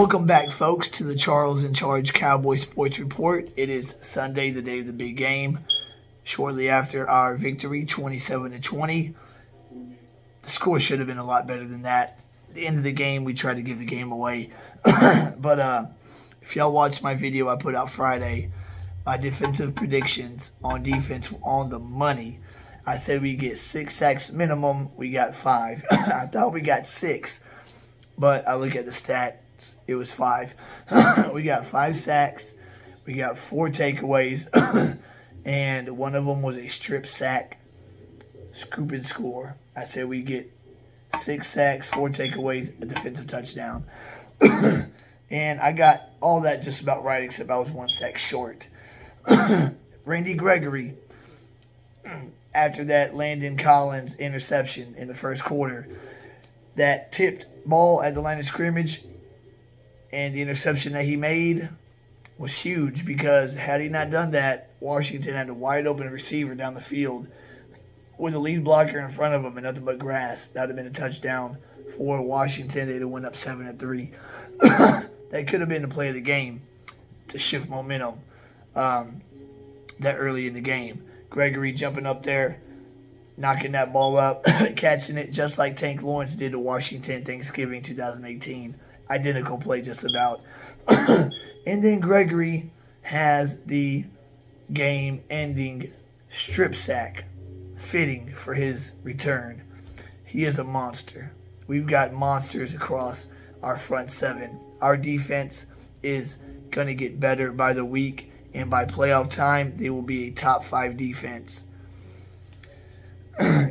Welcome back, folks, to the Charles in Charge Cowboy Sports Report. It is Sunday, the day of the big game. Shortly after our victory, 27-20. The score should have been a lot better than that. At the end of the game, we tried to give the game away. But if y'all watched my video I put out Friday, my defensive predictions on defense were on the money. I said we get 6 sacks minimum. We got 5. I thought we got 6. But I look at the stats. It was 5. We got 5 sacks. We got 4 takeaways. And one of them was a strip sack, scoop and score. I said we get 6 sacks, 4 takeaways, a defensive touchdown. And I got all that just about right, except I was 1 sack short. Randy Gregory, after that Landon Collins interception in the first quarter, that tipped ball at the line of scrimmage and the interception that he made was huge, because had he not done that, Washington had a wide open receiver down the field with a lead blocker in front of him and nothing but grass. That would have been a touchdown for Washington. They'd have went up 7-3. That could have been the play of the game to shift momentum that early in the game. Gregory jumping up there, knocking that ball up, catching it just like Tank Lawrence did to Washington Thanksgiving 2018. Identical play just about. And then Gregory has the game-ending strip sack, fitting for his return. He is a monster. We've got monsters across our front 7. Our defense is going to get better by the week, and by playoff time, they will be a top 5 defense.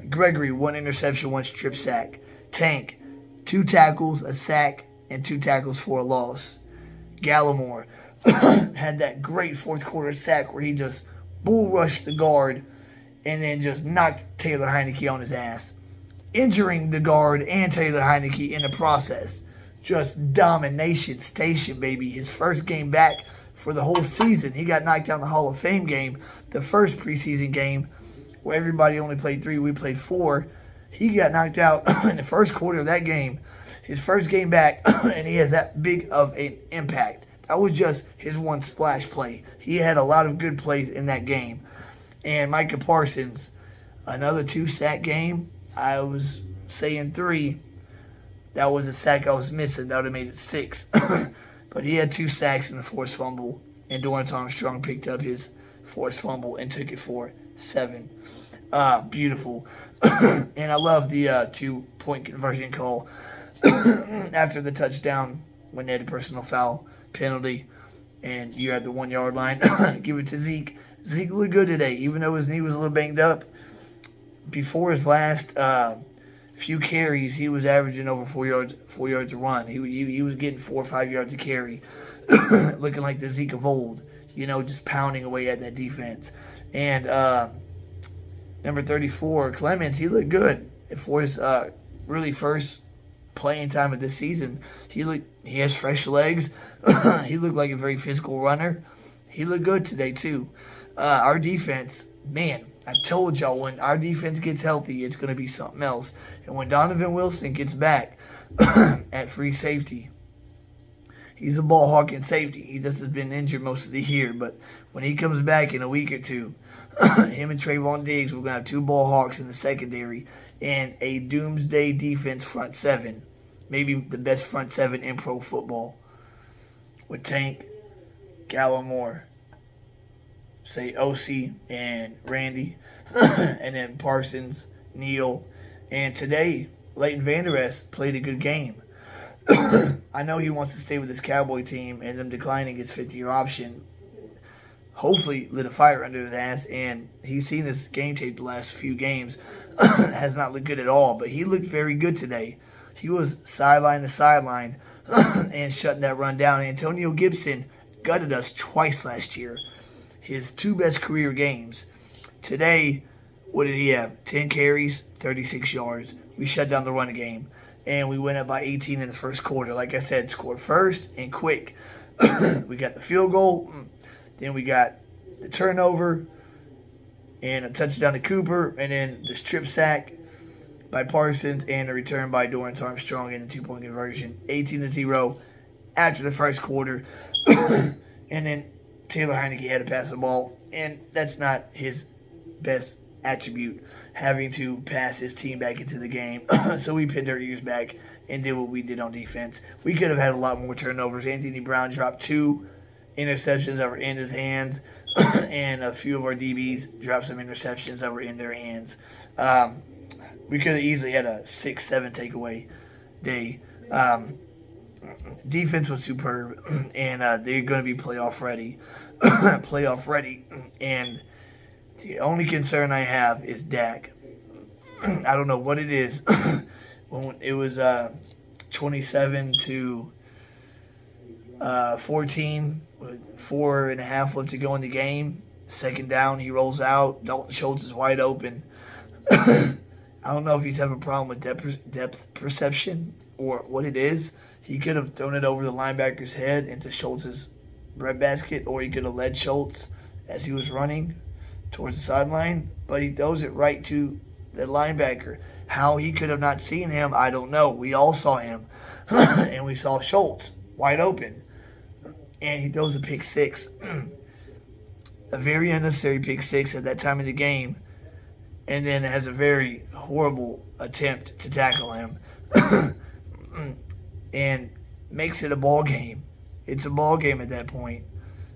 Gregory, 1 interception, 1 strip sack. Tank, 2 tackles, a sack, and 2 tackles for a loss. Gallimore had that great fourth quarter sack where he just bull rushed the guard and then just knocked Taylor Heineke on his ass, injuring the guard and Taylor Heineke in the process. Just domination station, baby. His first game back for the whole season. He got knocked out in the Hall of Fame game, the first preseason game where everybody only played 3, we played 4. He got knocked out in the first quarter of that game. His first game back, and he has that big of an impact. That was just his 1 splash play. He had a lot of good plays in that game. And Micah Parsons, another 2 sack game. I was saying 3. That was a sack I was missing. That would have made it 6. But he had 2 sacks and a forced fumble. And Dorrance Armstrong picked up his forced fumble and took it for 7. Beautiful. And I love the 2-point conversion call after the touchdown when they had a personal foul penalty and you had the 1-yard line. Give it to Zeke. Zeke looked good today, even though his knee was a little banged up. Before his last few carries, he was averaging over 4 yards a run. He was getting 4 or 5 yards a carry, looking like the Zeke of old, just pounding away at that defense. And number 34, Clemens, he looked good for his really first playing time of this season. He has fresh legs. He looked like a very physical runner. He looked good today too. Our defense, man, I told y'all, when our defense gets healthy, it's going to be something else. And when Donovan Wilson gets back at free safety, he's a ball hawking safety. He just has been injured most of the year, but when he comes back in a week or two, him and Trayvon Diggs, we're going to have 2 ball hawks in the secondary and a doomsday defense front 7. Maybe the best front 7 in pro football. With Tank, Gallimore, say OC and Randy, and then Parsons, Neal. And today, Leighton Vander Esch played a good game. I know he wants to stay with his Cowboy team, and them declining his 5th-year option hopefully lit a fire under his ass, and he's seen this game tape the last few games. Has not looked good at all, but he looked very good today. He was sideline to sideline and shutting that run down. Antonio Gibson gutted us twice last year. His 2 best career games. Today, what did he have? 10 carries, 36 yards. We shut down the run game, and we went up by 18 in the first quarter. Like I said, scored first and quick. We got the field goal. Then we got the turnover and a touchdown to Cooper, and then the strip sack by Parsons and a return by Dorrance Armstrong in the 2-point conversion. 18-0. after the first quarter. And then Taylor Heineke had to pass the ball, and that's not his best attribute, having to pass his team back into the game. So we pinned our ears back and did what we did on defense. We could have had a lot more turnovers. Anthony Brown dropped 2 interceptions that were in his hands, and a few of our DBs dropped some interceptions that were in their hands. We could have easily had a 6-7 takeaway day. Defense was superb, and they're going to be playoff ready. And the only concern I have is Dak. I don't know what it is. When it was 27 to 14 with 4.5 left to go in the game. Second down, he rolls out. Dalton Schultz is wide open. I don't know if he's having a problem with depth perception or what it is. He could have thrown it over the linebacker's head into Schultz's breadbasket, or he could have led Schultz as he was running towards the sideline, but he throws it right to the linebacker. How he could have not seen him, I don't know. We all saw him, and we saw Schultz wide open, and he throws a pick six. A very unnecessary pick six at that time of the game, and then has a very horrible attempt to tackle him and makes it a ball game. It's a ball game at that point.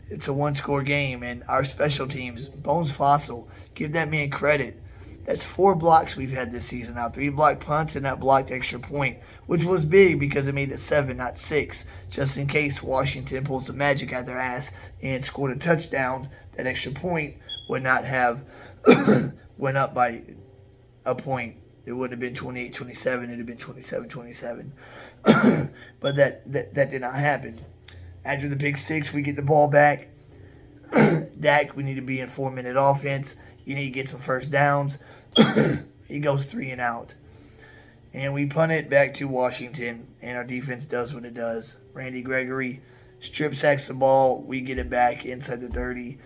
It's a one-score game, and our special teams, Bones Fossil, give that man credit. That's 4 blocks we've had this season now. 3 blocked punts and that blocked extra point, which was big because it made it 7, not 6, just in case Washington pulls the magic out their ass and scored a touchdown. That extra point would not have went up by a point. It would have been 28-27. It would have been 27-27. But that did not happen. After the pick six, we get the ball back. Dak, we need to be in 4-minute offense. You need to get some first downs. He goes 3 and out. And we punt it back to Washington, and our defense does what it does. Randy Gregory strip sacks the ball. We get it back inside the 30.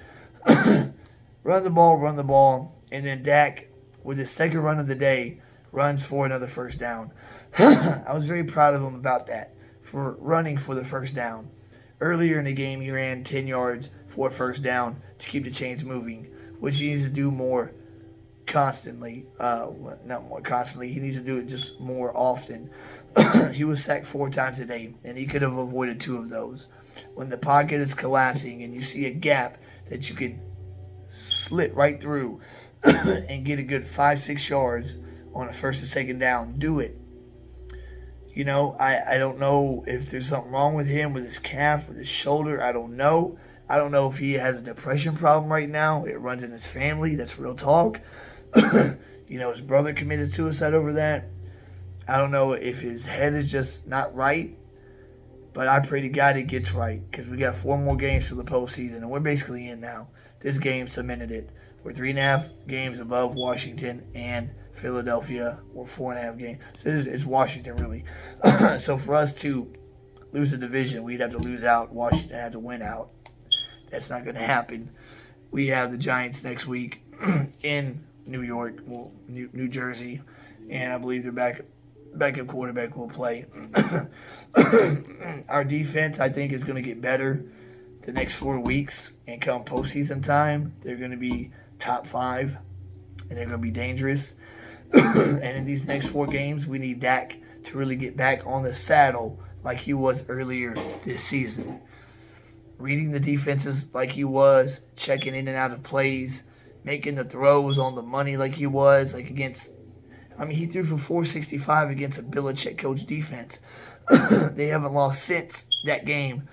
Run the ball. And then Dak, with his second run of the day, runs for another first down. I was very proud of him about that, for running for the first down. Earlier in the game, he ran 10 yards for a first down to keep the chains moving, which he needs to do more constantly. Not more constantly. He needs to do it just more often. He was sacked 4 times a day, and he could have avoided 2 of those. When the pocket is collapsing and you see a gap that you can slit right through and get a good 5-6 yards on a first and second down, do it. You know, I don't know if there's something wrong with him, with his calf, with his shoulder. I don't know. I don't know if he has a depression problem right now. It runs in his family. That's real talk. You know, his brother committed suicide over that. I don't know if his head is just not right. But I pray to God it gets right, because we got 4 more games to the postseason, and we're basically in now. This game cemented it. We're 3.5 games above Washington and Philadelphia. We're 4.5 games. So it's Washington, really. So for us to lose the division, we'd have to lose out. Washington had to win out. That's not going to happen. We have the Giants next week in New York, well, New Jersey, and I believe their backup quarterback will play. Our defense, I think, is going to get better the next 4 weeks, and come postseason time, they're going to be top 5, and they're going to be dangerous. And in these next 4 games, we need Dak to really get back on the saddle like he was earlier this season. Reading the defenses like he was, checking in and out of plays, making the throws on the money like he was, like against, I mean, he threw for 465 against a Belichick coach defense. They haven't lost since that game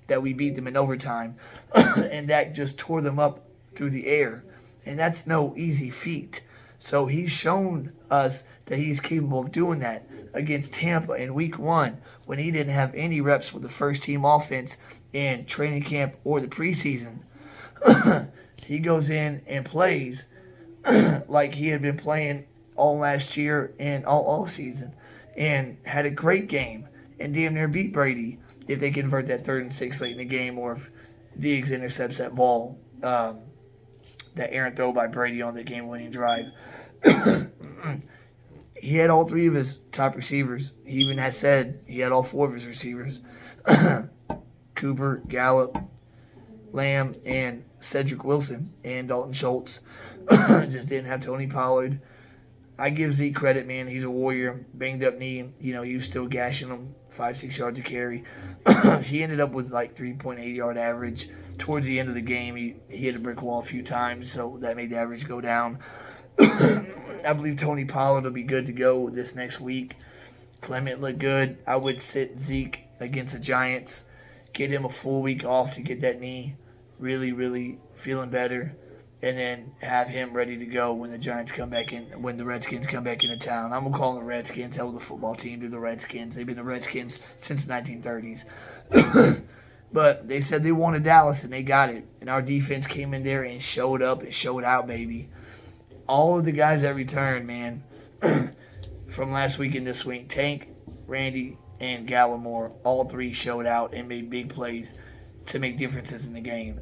that we beat them in overtime. And Dak just tore them up through the air. And that's no easy feat. So he's shown us that he's capable of doing that against Tampa in week 1 when he didn't have any reps with the first team offense in training camp or the preseason. He goes in and plays like he had been playing all last year and all season, and had a great game and damn near beat Brady if they convert that 3rd and 6 late in the game, or if Diggs intercepts that ball, that errant throw by Brady on the game-winning drive. he had all three of his top receivers. He even had said he had all four of his receivers. Cooper, Gallup, Lamb, and Cedric Wilson, and Dalton Schultz. Just didn't have Tony Pollard. I give Zeke credit, man. He's a warrior. Banged up knee. He was still gashing him 5-6 yards a carry. He ended up with like 3.8 yard average. Towards the end of the game, he hit a brick wall a few times, so that made the average go down. I believe Tony Pollard will be good to go this next week. Clement looked good. I would sit Zeke against the Giants. Get him a full week off to get that knee really, really feeling better. And then have him ready to go when the Giants come back in, when the Redskins come back into town. I'm going to call them the Redskins. Hell, the football team, they're the Redskins. They've been the Redskins since the 1930s. But they said they wanted Dallas, and they got it. And our defense came in there and showed up and showed out, baby. All of the guys that returned, man, from last week and this week, Tank, Randy, and Gallimore, all three showed out and made big plays to make differences in the game.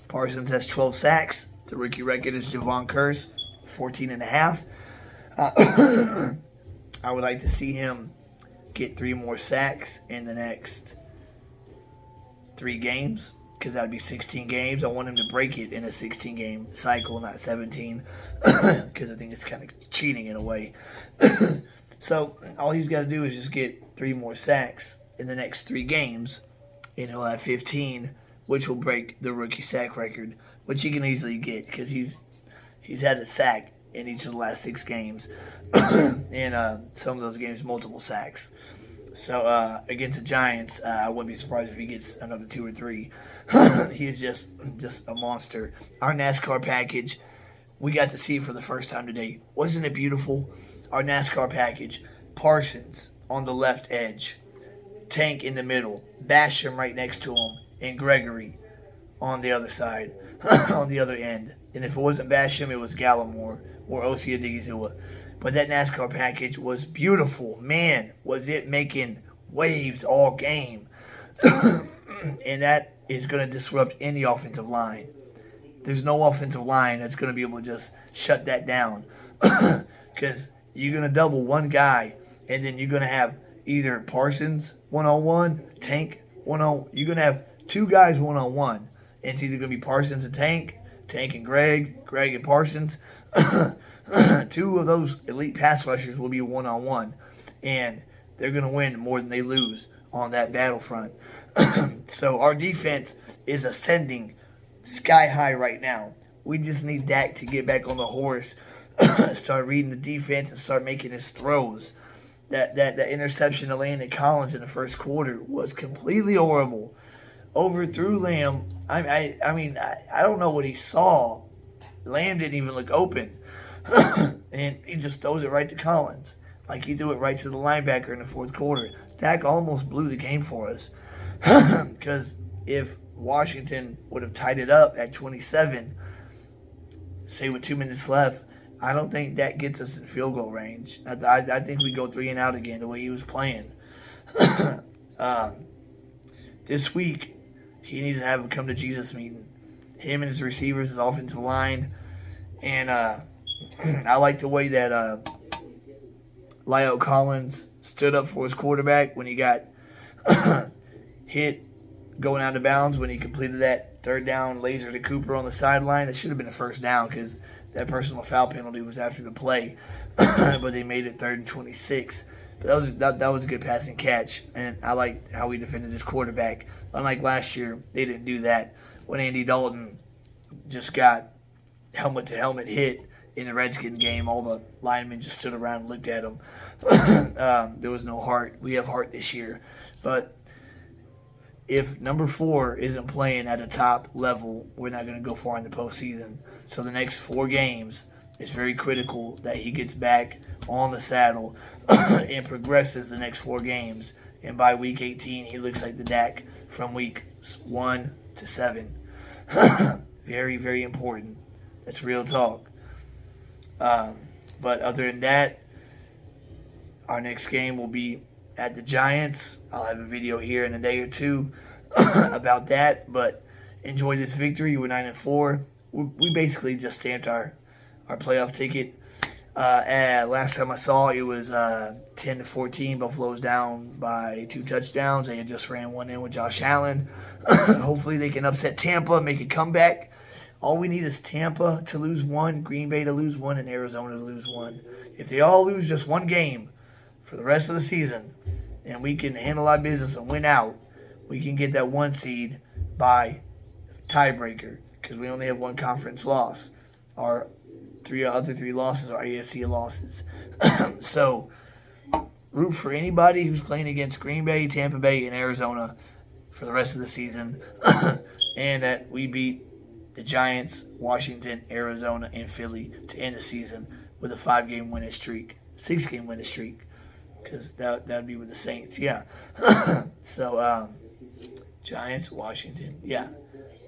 Parsons has 12 sacks. The rookie record is Javon Curse, 14.5. I would like to see him get 3 more sacks in the next 3 games, because that would be 16 games. I want him to break it in a 16-game cycle, not 17, because I think it's kind of cheating in a way. So all he's got to do is just get 3 more sacks in the next 3 games, and he'll have 15, which will break the rookie sack record, which he can easily get because he's had a sack in each of the last 6 games, and some of those games multiple sacks. So against the Giants, I wouldn't be surprised if he gets another 2 or 3. He is just a monster. Our NASCAR package, we got to see it for the first time today. Wasn't it beautiful? Our NASCAR package, Parsons on the left edge, Tank in the middle, Basham right next to him, and Gregory on the other side, on the other end. And if it wasn't Basham, it was Gallimore or Osia Digizua. But that NASCAR package was beautiful. Man, was it making waves all game. And that is going to disrupt any offensive line. There's no offensive line that's going to be able to just shut that down. Because you're going to double one guy, and then you're going to have either Parsons one-on-one, Tank one-on-one. You're going to have 2 guys one-on-one. And it's either going to be Parsons and Tank and Greg and Parsons. 2 of those elite pass rushers will be one-on-one. And they're going to win more than they lose on that battlefront. So our defense is ascending sky high right now. We just need Dak to get back on the horse, start reading the defense, and start making his throws. That interception to Landon Collins in the first quarter was completely horrible. Overthrew Lamb. I mean, I don't know what he saw. Lamb didn't even look open. And he just throws it right to Collins. Like he threw it right to the linebacker in the fourth quarter. Dak almost blew the game for us. Because if Washington would have tied it up at 27, say with 2 minutes left, I don't think that gets us in field goal range. I think we go 3 and out again the way he was playing. This week, he needs to have a come to Jesus meeting. Him and his receivers, his offensive line. And I like the way that Lyle Collins stood up for his quarterback when he got hit going out of bounds when he completed that 3rd down laser to Cooper on the sideline. That should have been a first down because that personal foul penalty was after the play. But they made it 3rd and 26. But that was a good passing catch, and I liked how he defended his quarterback. Unlike last year, they didn't do that. When Andy Dalton just got helmet-to-helmet hit in the Redskins game, all the linemen just stood around and looked at him. There was no heart. We have heart this year. But if number 4 isn't playing at a top level, we're not going to go far in the postseason. So the next 4 games, it's very critical that he gets back on the saddle and progresses the next 4 games. And by week 18, he looks like the Dak from weeks 1 to 7. Very, very important. That's real talk. But other than that, our next game will be at the Giants. I'll have a video here in a day or 2 about that. But enjoy this victory. We're 9-4. We basically just stamped our our playoff ticket. And last time I saw it was 10-14. Buffalo's down by 2 touchdowns. They had just ran one in with Josh Allen. Hopefully they can upset Tampa, make a comeback. All we need is Tampa to lose 1, Green Bay to lose 1, and Arizona to lose 1. If they all lose just 1 game for the rest of the season, and we can handle our business and win out, we can get that 1 seed by tiebreaker because we only have 1 conference loss. Our other 3 losses are AFC losses. So root for anybody who's playing against Green Bay, Tampa Bay, and Arizona for the rest of the season, and that we beat the Giants, Washington, Arizona, and Philly to end the season with a 5-game winning streak, 6-game winning streak, because that would be with the Saints, yeah. So Giants, Washington, yeah,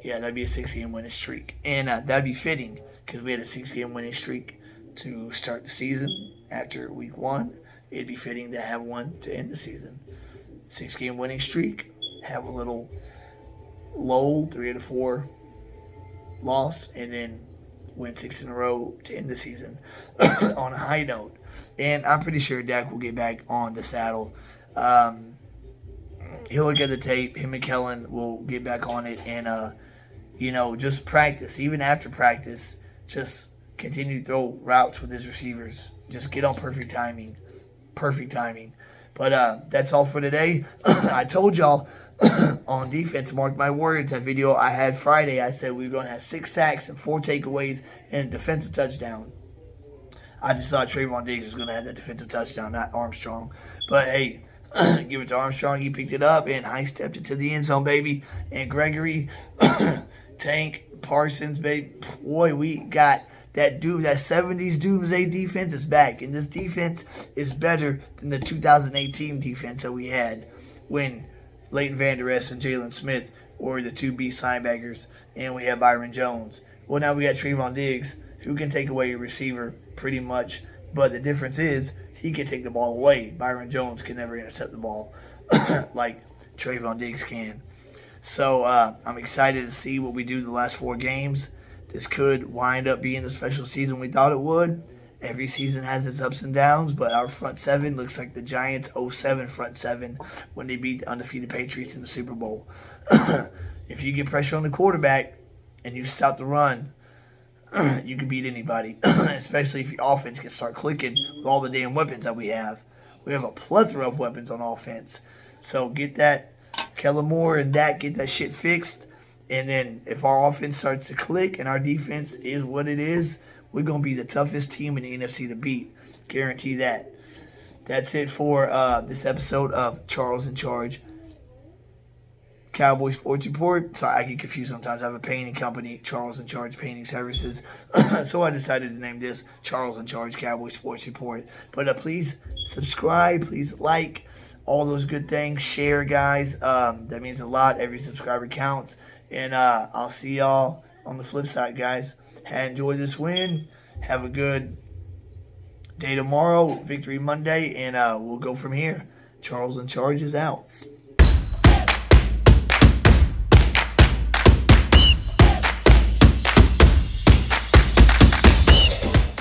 that'd be a 6-game winning streak, and that'd be fitting because we had a 6-game winning streak to start the season after week 1. It'd be fitting to have one to end the season. 6-game winning streak, have a little lull, 3 out of 4 loss, and then win 6 in a row to end the season on a high note. And I'm pretty sure Dak will get back on the saddle. He'll look at the tape. Him and Kellen will get back on it and, just practice. Even after practice, just continue to throw routes with his receivers. Just get on perfect timing. But that's all for today. I told y'all on defense, mark my words, that video I had Friday, I said we were going to have 6 sacks and 4 takeaways and a defensive touchdown. I just thought Trayvon Diggs was going to have that defensive touchdown, not Armstrong. But hey, give it to Armstrong. He picked it up and high-stepped it to the end zone, baby. And Gregory, Tank, Parsons, baby. Boy, we got that 70s Doomsday defense is back. And this defense is better than the 2018 defense that we had when Leighton Vander Esch and Jalen Smith were the 2 beast linebackers, and we have Byron Jones. Well, now we got Trayvon Diggs, who can take away a receiver pretty much, but the difference is he can take the ball away. Byron Jones can never intercept the ball like Trayvon Diggs can. So I'm excited to see what we do the last 4 games. This could wind up being the special season we thought it would. Every season has its ups and downs, but our front 7 looks like the Giants' 07 front 7 when they beat the undefeated Patriots in the Super Bowl. If you get pressure on the quarterback and you stop the run, you can beat anybody, especially if your offense can start clicking with all the damn weapons that we have. We have a plethora of weapons on offense. So get that, Kellen Moore and Dak, get that shit fixed. And then if our offense starts to click and our defense is what it is, we're going to be the toughest team in the NFC to beat. Guarantee that. That's it for this episode of Charles in Charge Cowboy Sports Report. Sorry, I get confused sometimes. I have a painting company, Charles in Charge Painting Services. So I decided to name this Charles in Charge Cowboy Sports Report. But please subscribe. Please like. All those good things. Share, guys. That means a lot. Every subscriber counts. And I'll see y'all on the flip side, guys. Enjoy this win. Have a good day tomorrow. Victory Monday. And we'll go from here. Charles in Charge is out.